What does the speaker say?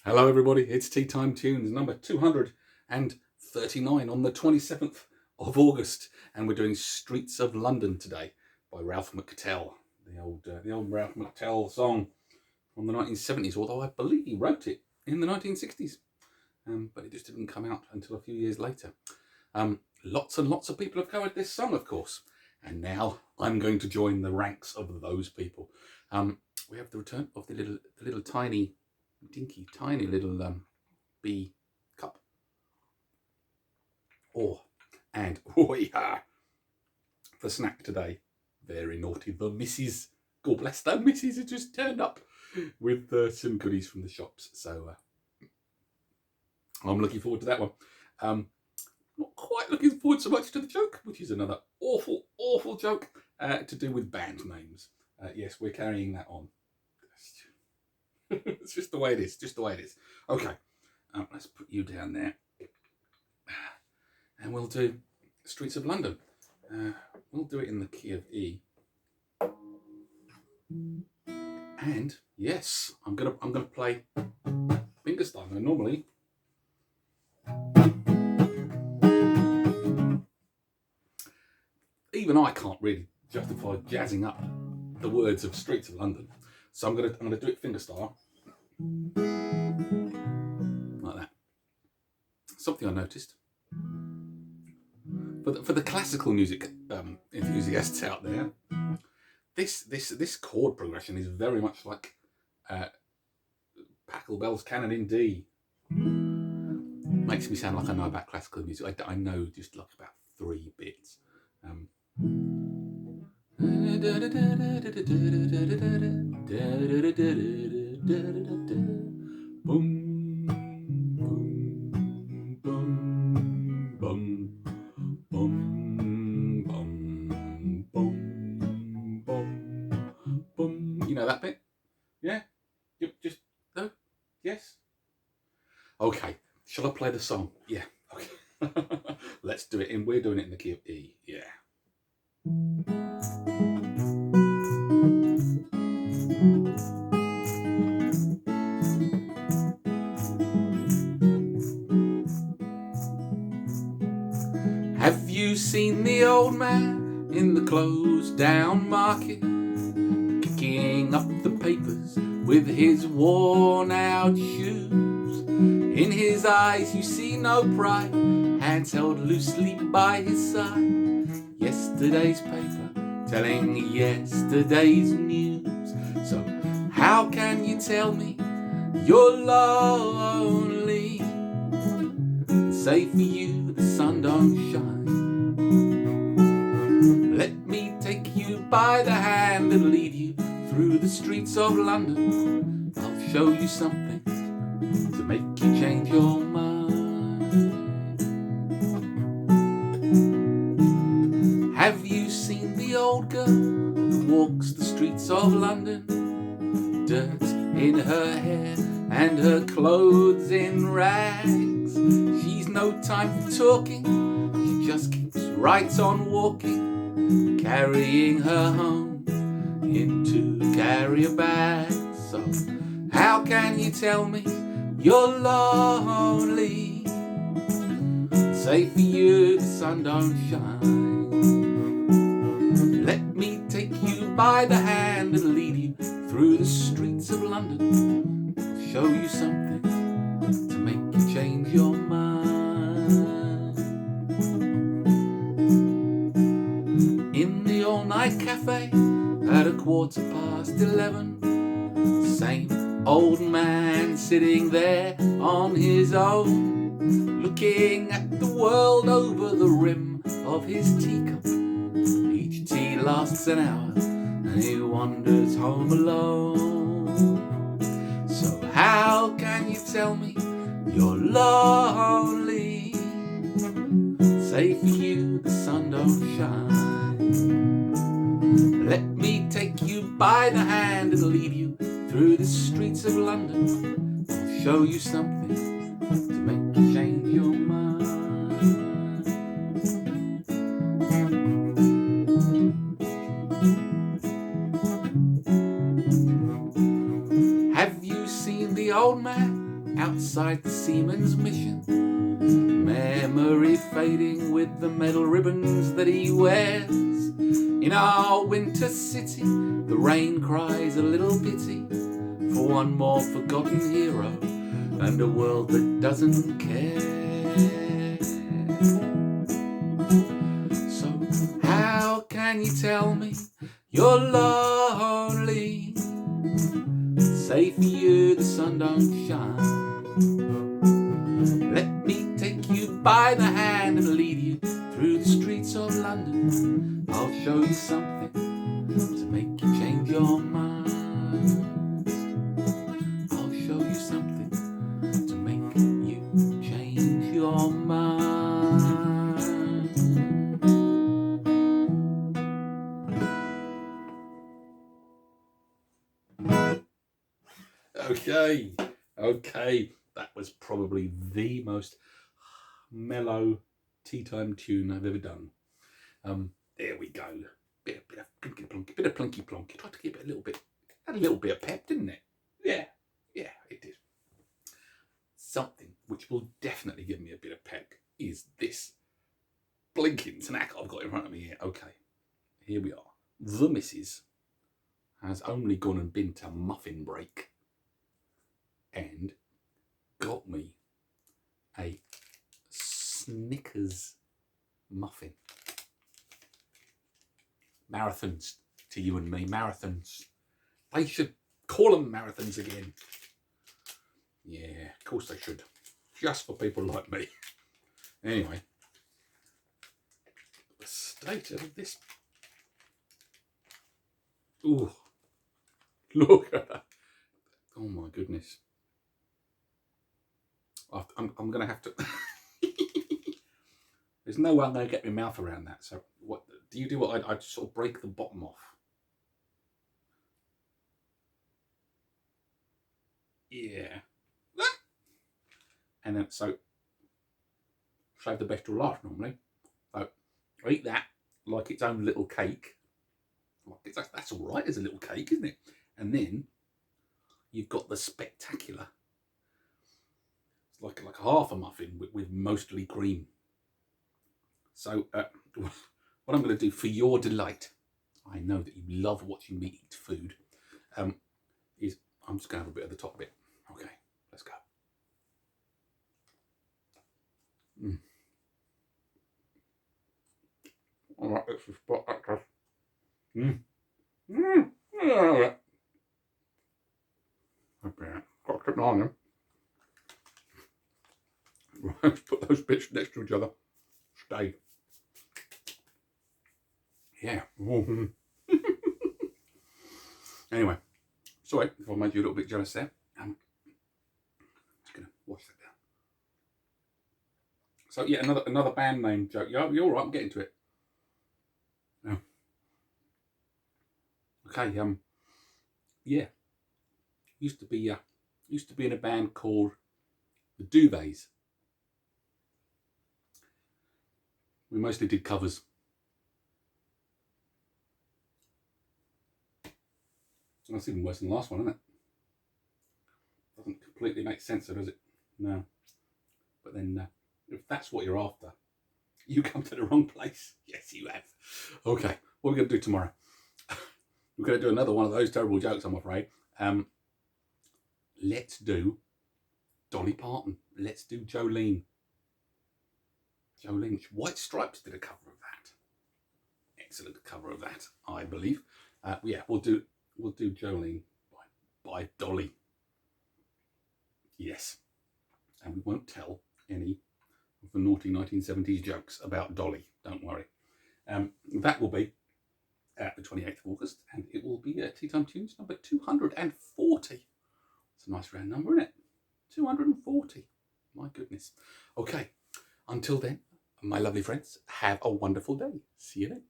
Hello everybody, it's Teatime Tunes number 239 on the 27th of August, and we're doing Streets of London today by Ralph McTell, the old Ralph McTell song from the 1970s, although I believe he wrote it in the 1960s, but it just didn't come out until a few years later. Lots and lots of people have covered this song, of course, and now I'm going to join the ranks of those people. We have the return of the little tiny little B cup. Yeah, for snack today, very naughty. The missus, God bless the missus, has just turned up with some goodies from the shops. So I'm looking forward to that one. Not quite looking forward so much to the joke, which is another awful joke to do with band names. Yes, we're carrying that on. It's just the way it is. Okay, let's put you down there, and we'll do Streets of London. We'll do it in the key of E. And yes, I'm gonna play fingerstyle. Now, normally, even I can't really justify jazzing up the words of Streets of London. So I'm gonna do it fingerstyle, like that. Something I noticed for the classical music enthusiasts out there, this chord progression is very much like Pachelbel's Canon in D. Makes me sound like I know about classical music. I know just like about 3 bits. You know that bit? Yeah? You just no? Yes? Okay. Shall I play the song? Yeah. Okay. Let's do it. We're doing it in the key of E. Yeah. Have you seen the old man in the closed down market, kicking up the papers with his worn out shoes? In his eyes you see no pride, hands held loosely by his side. Yesterday's paper telling yesterday's news. So how can you tell me you're lonely? Say for you the sun don't shine. Let me take you by the hand and lead you through the streets of London. I'll show you something to make you change your mind. Have you seen the old girl who walks the streets of London? Dirt in her hair and her clothes in rags. She's no time for talking, she just keeps right on walking, carrying her home in 2 carrier bags. So how can you tell me you're lonely? Say for you the sun don't shine. Let me take you by the hand and lead you through the streets of London. I'll show you something to make you change your mind. In the all-night cafe at 11:15, same old man sitting there on his own, looking at the world over the rim of his teacup. Each tea lasts an hour and he wanders home alone. So how can you tell me you're lonely? Say for you the sun don't shine. Let me take you by the hand and lead you through the streets of London. I'll show you something to make you change your mind. Have you seen the old man outside the seaman's mission. Memory fading with the metal ribbons that he wears. In our winter city, the rain cries a little pity for one more forgotten hero and a world that doesn't care. So how can you tell me you're lonely? Say for you the sun don't shine. Let me take you by the hand and lead you through the streets of London. I'll show you something to make you change your mind. I'll show you something to make you change your mind. Okay, that was probably the most mellow tea time tune I've ever done. There we go. Bit of plunky plonky. Tried to give it a little bit of pep, didn't it? Yeah, it did. Something which will definitely give me a bit of pep is this blinking snack I've got in front of me here. Okay, here we are. The missus has only gone and been to muffin break and got me a Snickers muffin. Marathons to you and me, marathons. They should call them marathons again. Yeah, of course they should. Just for people like me. Anyway, the state of this. Ooh, look at that. Oh my goodness. I'm going to have to... There's no way I'm going to get my mouth around that. So what do you do? What I sort of break the bottom off. Yeah. And then so save the best till last normally. So I eat that like its own little cake. That's all right as a little cake, isn't it? And then you've got the spectacular. It's like a half a muffin with mostly cream. So what I'm going to do for your delight, I know that you love watching me eat food, is I'm just going to have a bit of the top bit. Okay, let's go. All right, let's just spot that stuff. Okay, got to keep an eye on them. Right, let's put those bits next to each other. Stay. Yeah. Anyway, sorry if I made you a little bit jealous there. I'm just going to wash that down. So yeah, another band name joke. You're all right. I'm getting to it. Okay. Yeah. Used to be in a band called the Duvets. We mostly did covers. That's even worse than the last one, isn't it? Doesn't completely make sense, does it? No. But then, if that's what you're after, you come to the wrong place. Yes, you have. Okay, what are we going to do tomorrow? We're going to do another one of those terrible jokes, I'm afraid. Let's do Dolly Parton. Let's do Jolene. Jolene. White Stripes did a cover of that. Excellent cover of that, I believe. Yeah, we'll do Jolene by Dolly. Yes. And we won't tell any of the naughty 1970s jokes about Dolly. Don't worry. That will be the 28th of August, and it will be Tea Time Tunes number 240. It's a nice round number, isn't it? 240. My goodness. Okay. Until then, my lovely friends, have a wonderful day. See you then.